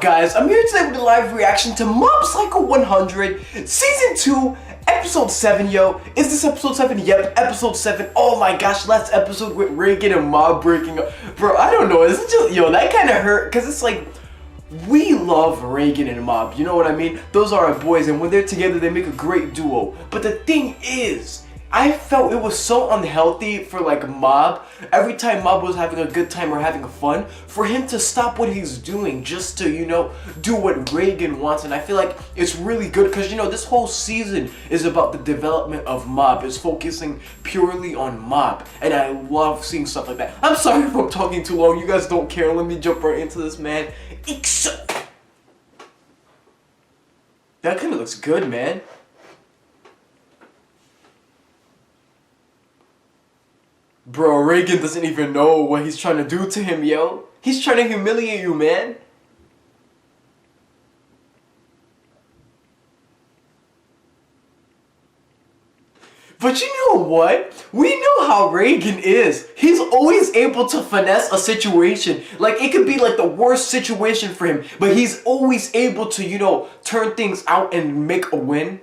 up, guys? I'm here today with a live reaction to Mob Psycho 100, Season 2, Episode 7, yo. Is this Episode 7? Yep, Episode 7. Oh my gosh, last episode with Reigen and Mob breaking up. Bro, I don't know, is it just, yo, that kind of hurt, because it's like, we love Reigen and Mob, you know what I mean? Those are our boys, and when they're together, they make a great duo. But the thing is, I felt it was so unhealthy for like Mob, every time Mob was having a good time or having fun, for him to stop what he's doing just to, you know, do what Reigen wants. And I feel like it's really good because, you know, this whole season is about the development of Mob. It's focusing purely on Mob, and I love seeing stuff like that. I'm sorry if I'm talking too long, you guys don't care, let me jump right into this, man. That kind of looks good, man. Bro, Reigen doesn't even know what he's trying to do to him, yo. He's trying to humiliate you, man. But you know what? We know how Reigen is. He's always able to finesse a situation. Like, it could be like the worst situation for him, but he's always able to, you know, turn things out and make a win.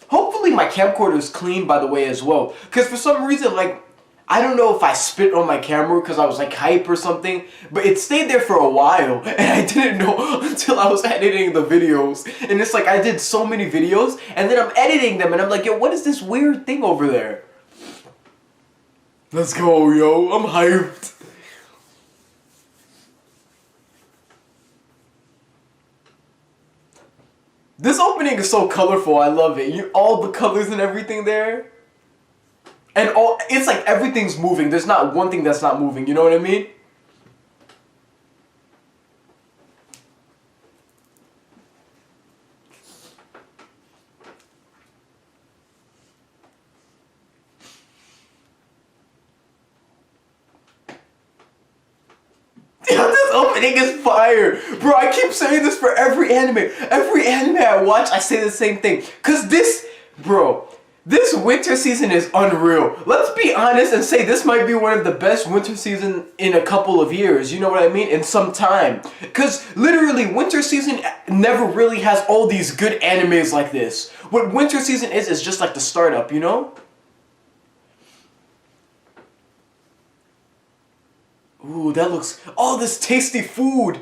Hopefully my camcorder is clean, by the way, as well. Because for some reason, like, I don't know if I spit on my camera because I was like hype or something, but it stayed there for a while and I didn't know until I was editing the videos. And it's like I did so many videos and then I'm editing them and I'm like, yo, what is this weird thing over there? Let's go, yo, I'm hyped. This opening is so colorful, I love it. All the colors and everything there. And it's like everything's moving. There's not one thing that's not moving. You know what I mean? This opening is fire. Bro, I keep saying this for every anime. Every anime I watch, I say the same thing. Because this, bro, this winter season is unreal. Let's be honest and say this might be one of the best winter season in a couple of years. You know what I mean? In some time. Because literally, winter season never really has all these good animes like this. What winter season is just like the startup, you know? Ooh, that looks... all this tasty food!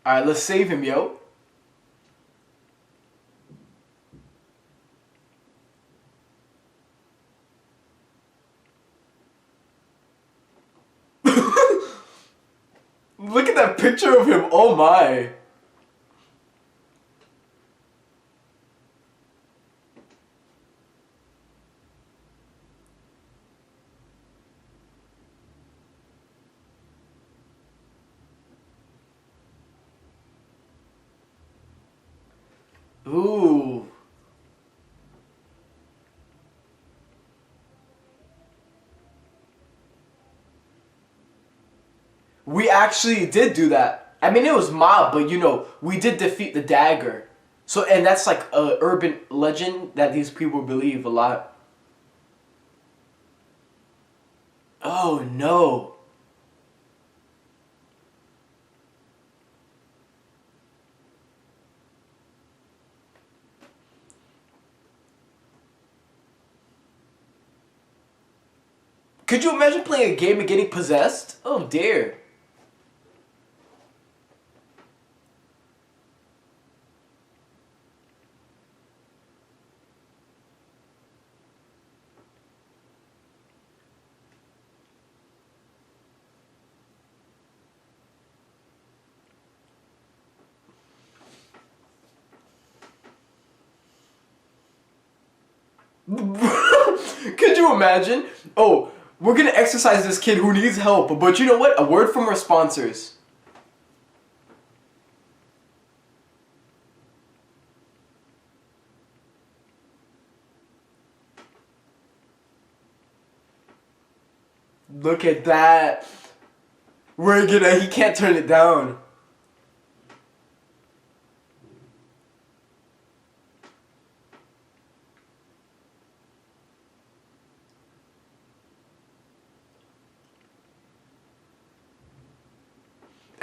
Alright, let's save him, yo. Look at that picture of him, oh my. Ooh. We actually did do that. I mean, it was Mob, but you know, we did defeat the dagger. So, and that's like a urban legend that these people believe a lot. Oh no. Could you imagine playing a game and getting possessed? Oh dear. Could you imagine? Oh, we're gonna exercise this kid who needs help, but you know what? A word from our sponsors. Look at that. Reigen, he can't turn it down.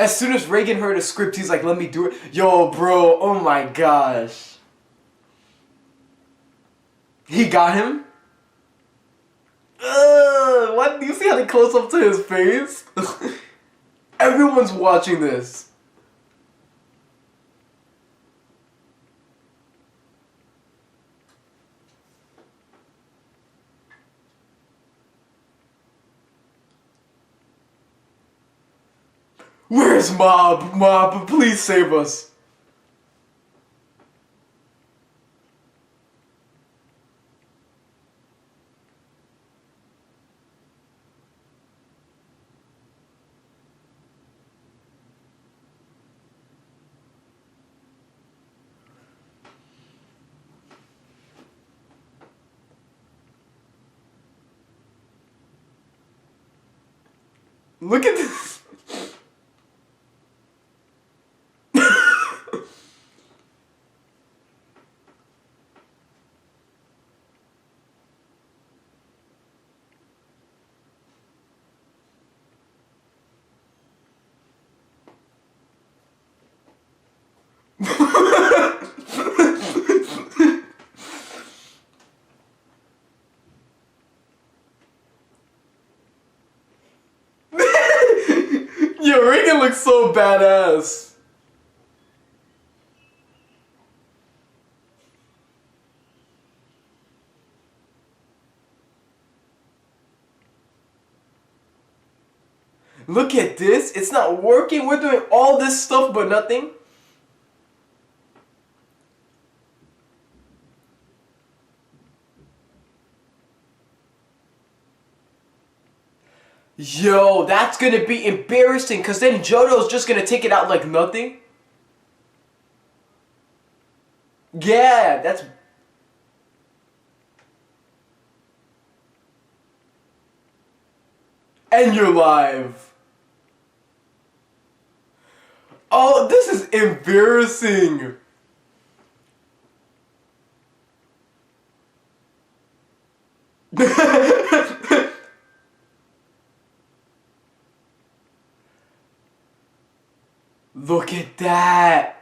As soon as Reigen heard a script, he's like, let me do it. Yo, bro, oh my gosh. He got him? What? Do you see how they close up to his face? Everyone's watching this. Where's Mob? Mob, please save us. Look at this. Yo, Reigen looks so badass. Look at this. It's not working. We're doing all this stuff but nothing. Yo, that's gonna be embarrassing because then Jodo's just gonna take it out like nothing. Yeah, that's... And you're live. Oh, this is embarrassing. Look at that.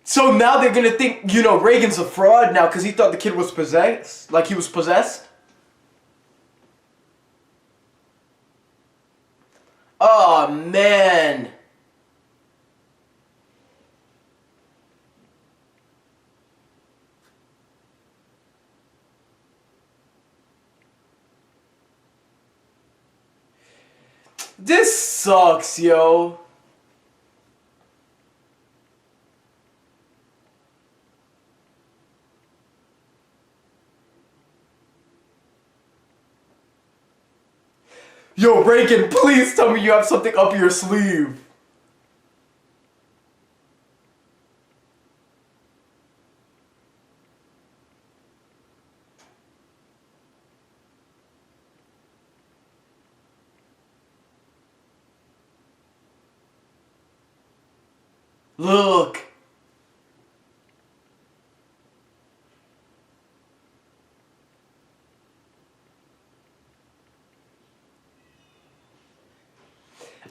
So now they're gonna think, you know, Reigen's a fraud now because he thought the kid was possessed. Like he was possessed. Oh, man. This sucks, yo. Yo, Reigen, please tell me you have something up your sleeve. Look.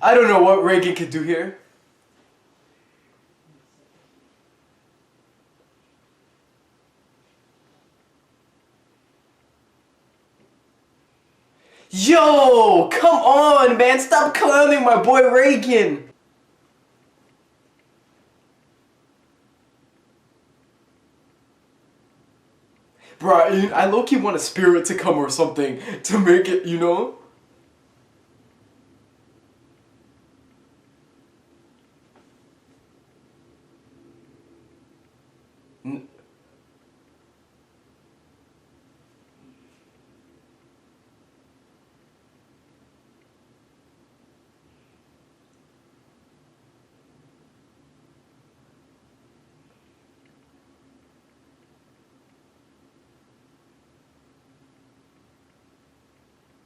I don't know what Reigen could do here. Yo, come on, man. Stop clowning my boy Reigen. Bro, I low-key want a spirit to come or something to make it, you know?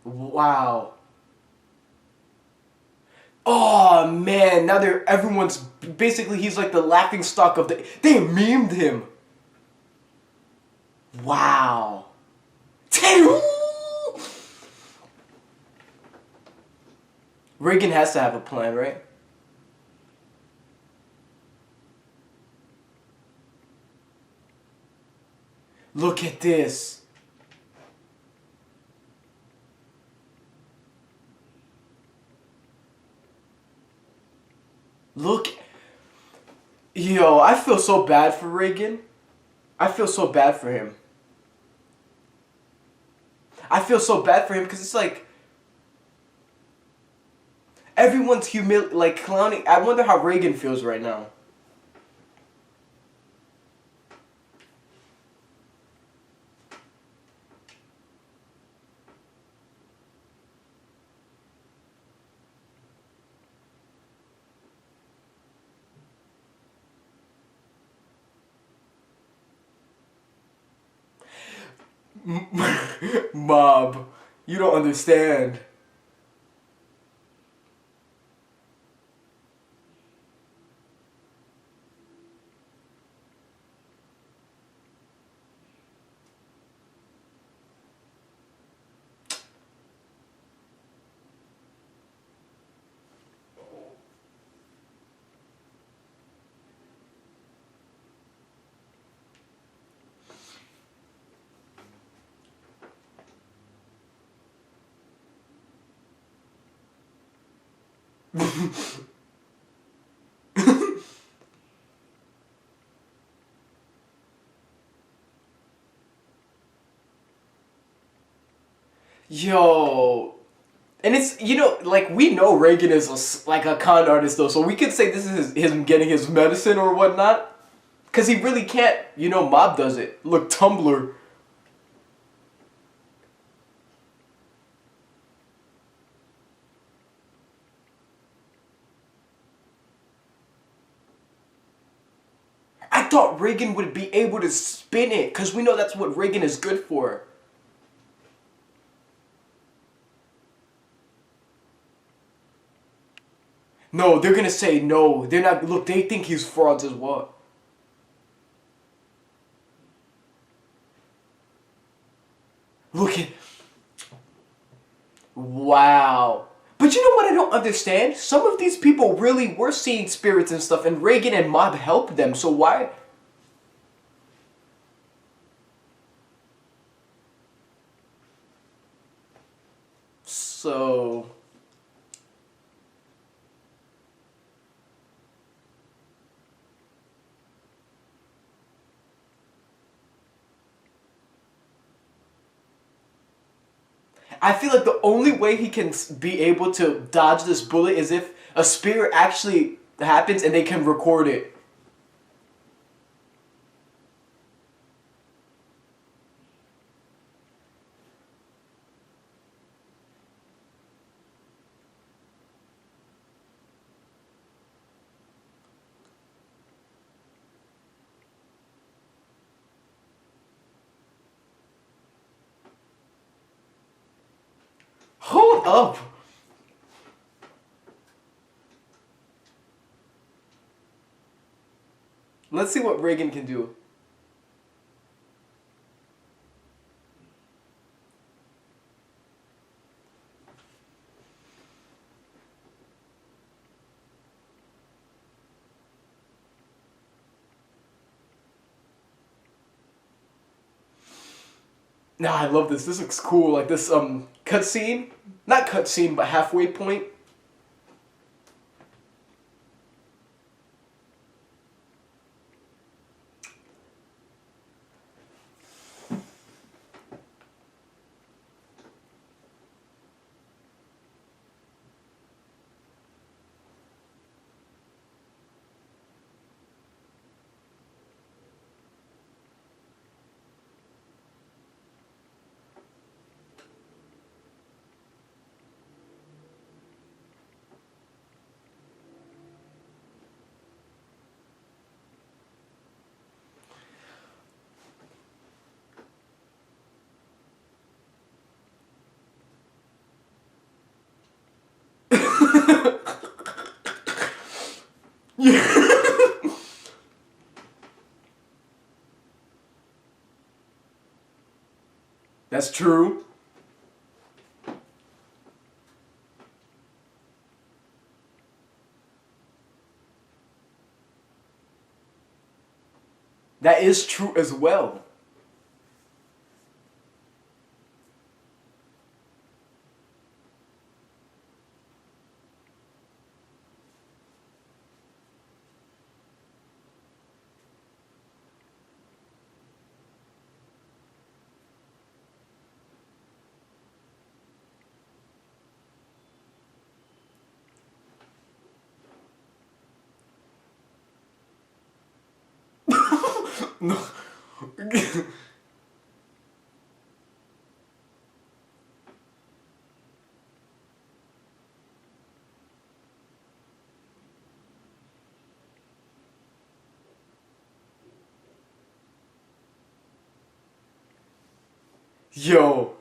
Wow. Oh man, now everyone's basically he's like the laughing stock of the. They memed him. Wow. 10. Reigen has to have a plan, right? Look at this. Look. Yo, I feel so bad for Reigen. I feel so bad for him. I feel so bad for him because it's like everyone's like clowning. I wonder how Reigen feels right now. Mob, you don't understand. Yo, and it's like we know Reigen is like a con artist though, so we could say this is him getting his medicine or whatnot, cause he really can't. Mob does it. Look, Tumblr. I thought Reigen would be able to spin it, cause we know that's what Reigen is good for. No, they're gonna say no. They're not. Look, they think he's frauds as well. Look at. Wow. But you know what I don't understand? Some of these people really were seeing spirits and stuff, and Reigen and Mob helped them. So why? So. I feel like the only way he can be able to dodge this bullet is if a spirit actually happens and they can record it. Hold up. Let's see what Reigen can do. Nah, I love this. This looks cool. Like this cutscene. Not cutscene, but halfway point. Yeah. That's true. That is true as well. No. Yo.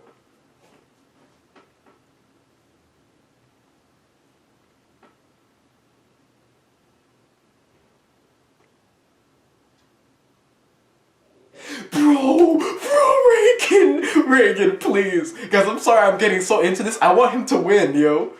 Reigen, please. Guys, I'm sorry I'm getting so into this. I want him to win, yo.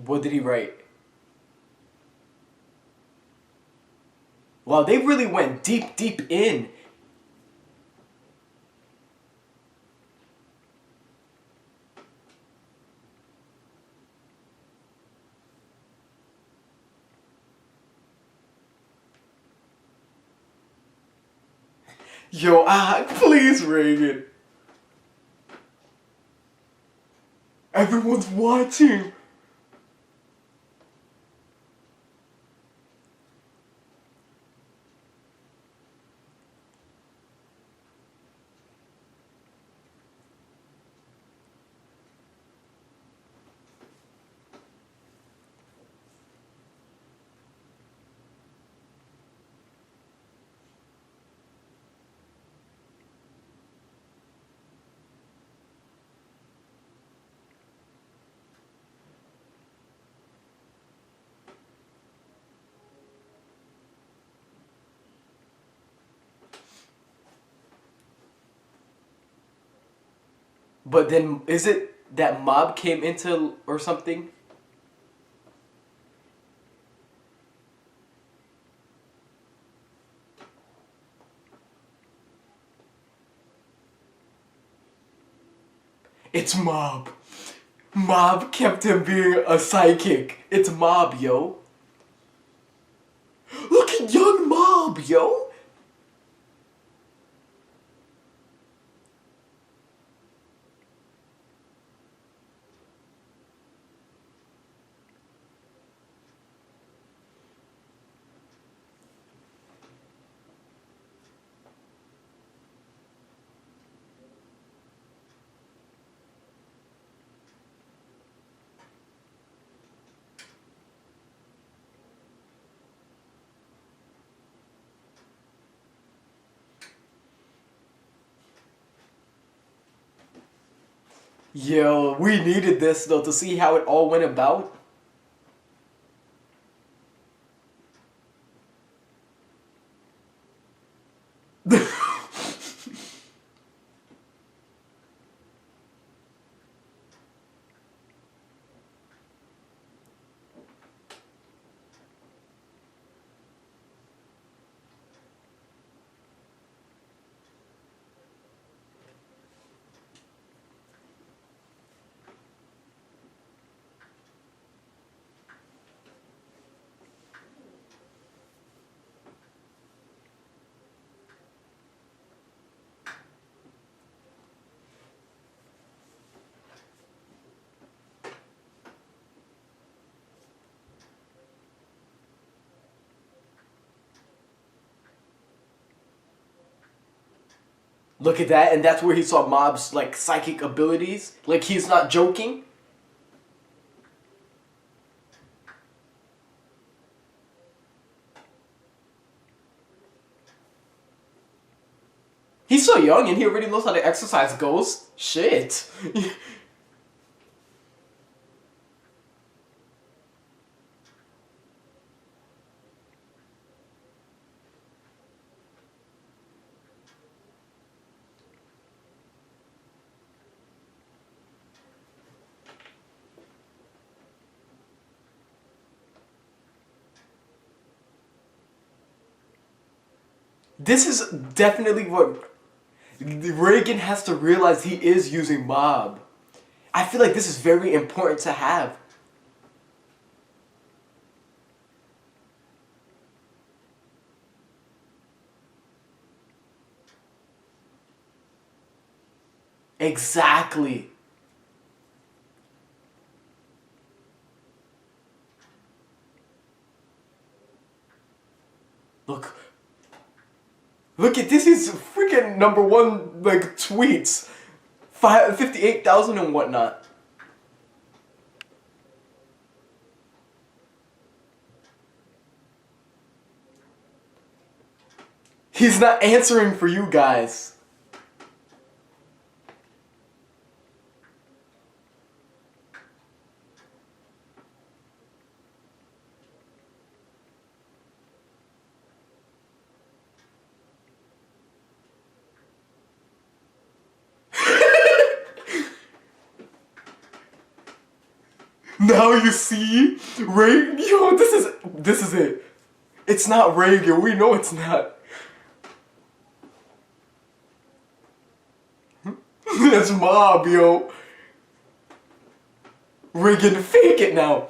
What did he write? Wow, they really went deep, deep in. Yo, please, Reigen. Everyone's watching. But then, is it that mob came into or something? It's mob. Mob kept him being a psychic. It's mob, yo. Look at young mob, yo. Yo, we needed this though to see how it all went about. Look at that, and that's where he saw Mob's, like, psychic abilities. Like, he's not joking. He's so young, and he already knows how to exercise ghosts. Shit. This is definitely what Reigen has to realize. He is using Mob. I feel like this is very important to have. Exactly. Look. Look at this, he's freaking #1, like, tweets. 58,000 and whatnot. He's not answering for you guys. Now you see, Ray. Yo, this is it. It's not Reigen. We know it's not. That's Mob, yo. Reigen, fake it now.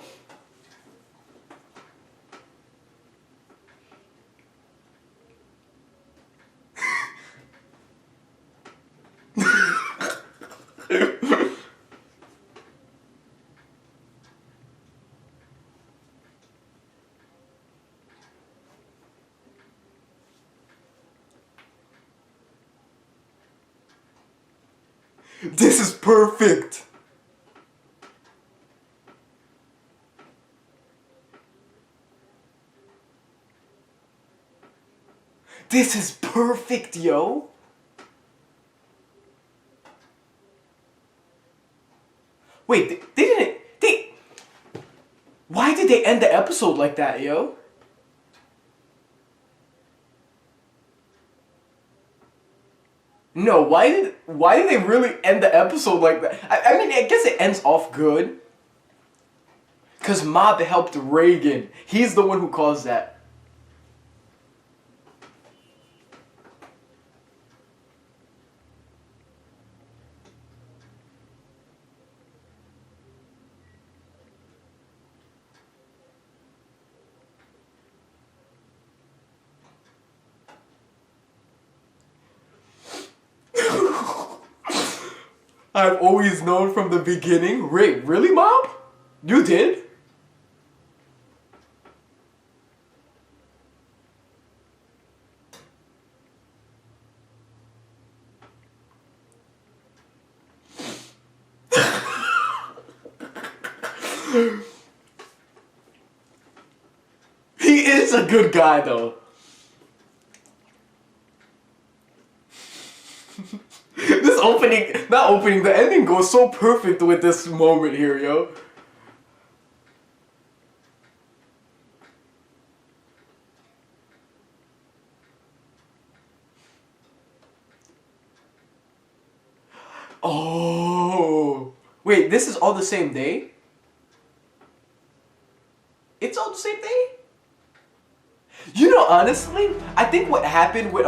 This is perfect. This is perfect, yo. Wait, they didn't. Why did they end the episode like that, yo? No, why did they really end the episode like that? I mean, I guess it ends off good. Cause Mob helped Reigen. He's the one who caused that. I've always known from the beginning. Wait, really, Mob? You did? He is a good guy, though. This opening, not opening, the ending goes so perfect with this moment here, yo. Oh. Wait, this is all the same day? It's all the same day? You know, honestly, I think what happened with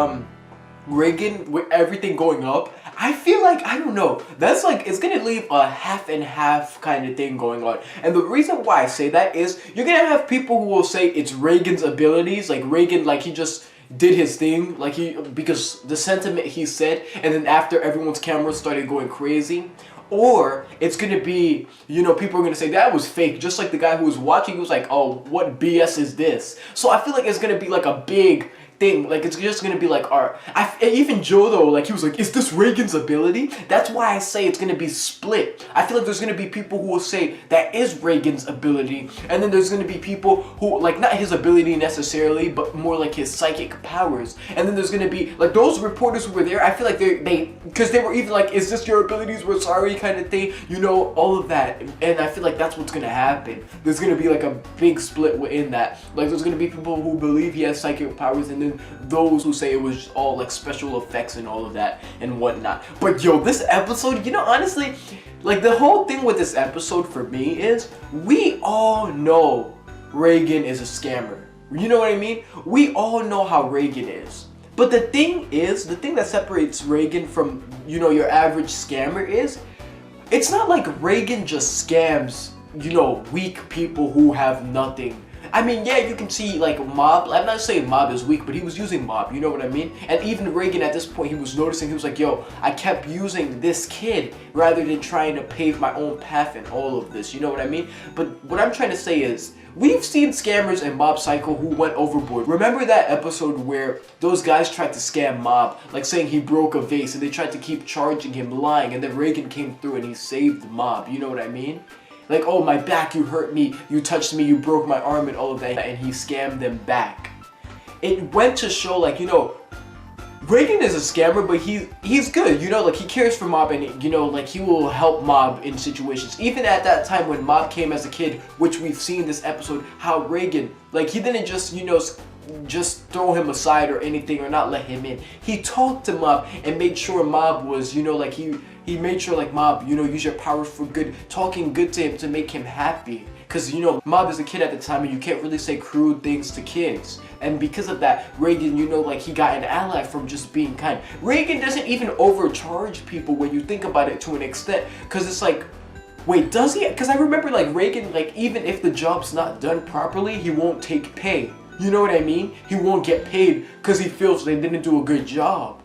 Reigen, with everything going up, I feel like, I don't know, that's like, it's gonna leave a half and half kind of thing going on. And the reason why I say that is, you're gonna have people who will say it's Reigen's abilities, like Reigen, like he just did his thing, like because the sentiment he said, and then after everyone's cameras started going crazy. Or it's gonna be, you know, people are gonna say that was fake, just like the guy who was watching, he was like, oh, what BS is this? So I feel like it's gonna be like a big thing. Like, it's just gonna be like art. Even Joe though, like, he was like, is this Reigen's ability? That's why I say it's gonna be split. I feel like there's gonna be people who will say that is Reigen's ability, and then there's gonna be people who, like, not his ability necessarily, but more like his psychic powers. And then there's gonna be like those reporters who were there. I feel like because they were even like, is this your abilities? We're sorry, kind of thing. You know, all of that. And I feel like that's what's gonna happen. There's gonna be like a big split within that. Like, there's gonna be people who believe he has psychic powers, and then those who say it was all like special effects and all of that and whatnot. But yo, this episode, you know, honestly, like, the whole thing with this episode for me is we all know Reigen is a scammer. You know what I mean? We all know how Reigen is. But the thing that separates Reigen from, you know, your average scammer is, it's not like Reigen just scams, you know, weak people who have nothing. I mean, yeah, you can see like Mob. I'm not saying Mob is weak, but he was using Mob, you know what I mean? And even Reigen at this point, he was noticing, he was like, yo, I kept using this kid rather than trying to pave my own path in all of this, you know what I mean? But what I'm trying to say is, we've seen scammers in Mob Psycho who went overboard. Remember that episode where those guys tried to scam Mob, like saying he broke a vase, and they tried to keep charging him lying, and then Reigen came through and he saved Mob, you know what I mean? Like, oh, my back, you hurt me, you touched me, you broke my arm, and all of that, and he scammed them back. It went to show, like, you know, Reigen is a scammer, but he's good, you know, like, he cares for Mob, and, you know, like, he will help Mob in situations. Even at that time when Mob came as a kid, which we've seen this episode, how Reigen, like, he didn't just, you know, just throw him aside or anything, or not let him in. He talked to Mob and made sure Mob was, you know, like, he made sure, like, Mob, you know, use your powers for good, talking good to him to make him happy. Because, you know, Mob is a kid at the time, and you can't really say crude things to kids. And because of that, Reigen, you know, like, he got an ally from just being kind. Reigen doesn't even overcharge people when you think about it to an extent. Because it's like, wait, does he? Because I remember, like, Reigen, like, even if the job's not done properly, he won't take pay. You know what I mean? He won't get paid because he feels they didn't do a good job.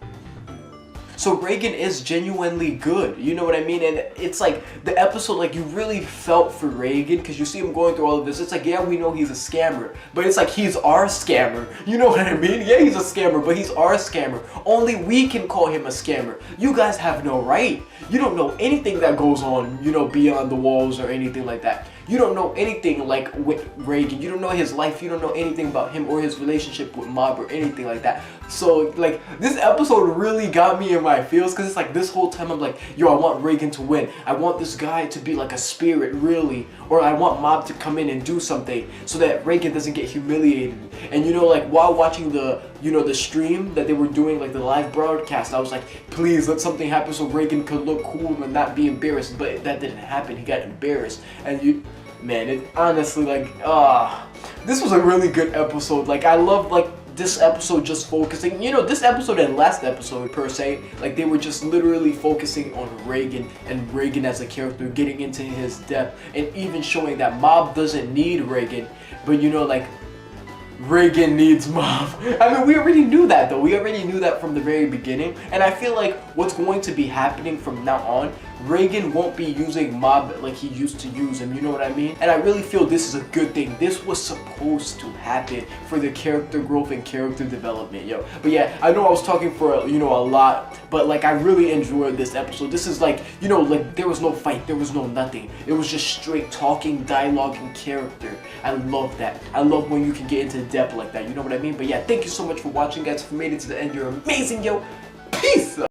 So Reigen is genuinely good, you know what I mean? And it's like, the episode, like, you really felt for Reigen, because you see him going through all of this. It's like, yeah, we know he's a scammer, but it's like, he's our scammer. You know what I mean? Yeah, he's a scammer, but he's our scammer. Only we can call him a scammer. You guys have no right. You don't know anything that goes on, you know, beyond the walls or anything like that. You don't know anything, like, with Reigen. You don't know his life. You don't know anything about him or his relationship with Mob or anything like that. So, like, this episode really got me in my feels, because it's like, this whole time I'm like, yo, I want Reigen to win. I want this guy to be like a spirit, really. Or I want Mob to come in and do something so that Reigen doesn't get humiliated. And, you know, like, while watching the, you know, the stream that they were doing, like, the live broadcast, I was like, please let something happen so Reigen could look cool and not be embarrassed. But that didn't happen. He got embarrassed. And man, it honestly, like, this was a really good episode. Like, I love, like, this episode just focusing, you know, this episode and last episode per se, like, they were just literally focusing on Reigen and Reigen as a character, getting into his depth, and even showing that Mob doesn't need Reigen, but, you know, like, Reigen needs Mob. I mean, we already knew that, though. We already knew that from the very beginning. And I feel like what's going to be happening from now on, Reigen won't be using Mob like he used to use him, you know what I mean? And I really feel this is a good thing. This was supposed to happen for the character growth and character development, yo. But yeah, I know I was talking for, you know, a lot, but, like, I really enjoyed this episode. This is like, you know, like, there was no fight, there was no nothing. It was just straight talking, dialogue, and character. I love that. I love when you can get into depth like that, you know what I mean? But yeah, thank you so much for watching, guys. If you made it to the end, you're amazing, yo. Peace!